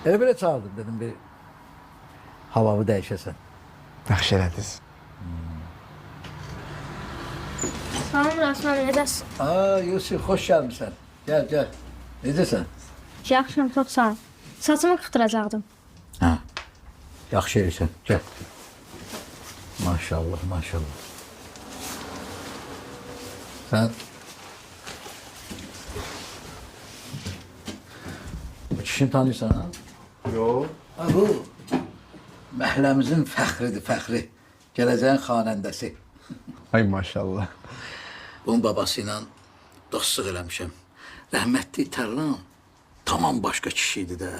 Elə belə çağırdım dedim bir havamı dəyişəsən. Yaxşı elədiniz. Salam Rasim abi, necəsən? Aa Yusuf, xoş gəlmisən. Gəl, gəl. Necəsən? Yaxşıyam, çox sağ ol. Saçımı qıxdıracaqdım. Hə. Yaxşı eləyirsən. Gəl. Maşallah, maşallah. Sən bu kişini tanıyırsan ha? Yox. Ha bu məhəlləmizin fəxridir, fəxri. Gələcəyin xanəndəsi. Ay maşallah. Bunun babası ilə dostluq eləmişəm. Rəhmətli Tərlan tamam başqa kişi idi də.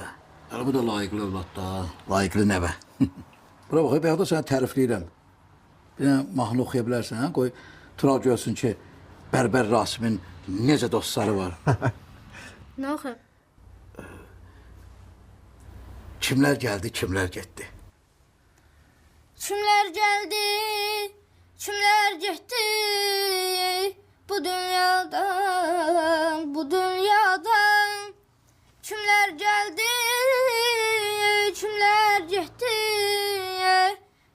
Hələ bu da layiqli övlad da, layiqli nəvə. Bura bax, bayaqda səni tərifləyirəm. Bir dənə mahnı oxuya bilərsən, hə? Qoy Tural görsün ki, Bərbər Rasimin necə dostları var. Nə oxuyum? Kimlər gəldi, kimlər getdi. Kimlər gəldi, kimlər getdi bu dünyadan, bu dünyadan. Kimlər gəldi, kimlər getdi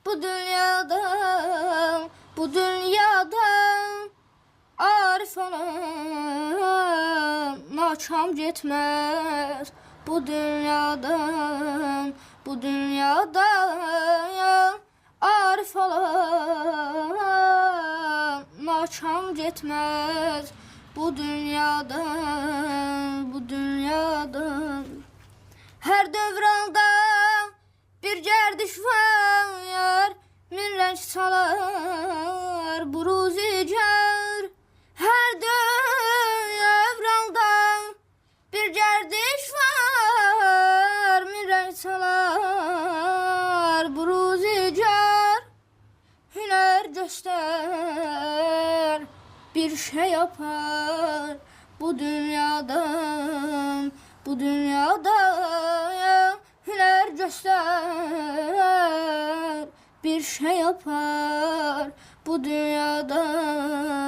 bu dünyadan, bu dünyadan. Arif anam, nakam getməz bu dünyadan, bu dünyadan. Arif anam, nakam getməz bu dünyadan, bu dünyadan. Hər dövranda bir gərdiş var, min rəng salar bu ruzigar. Hər dövranda bir gərdiş var, min rəng salar bu ruzigar. Hünər göstər, bir şey yapar bu dünyadan, bu dünyadan. Hünər göstər, bir şey yapar bu dünyadan,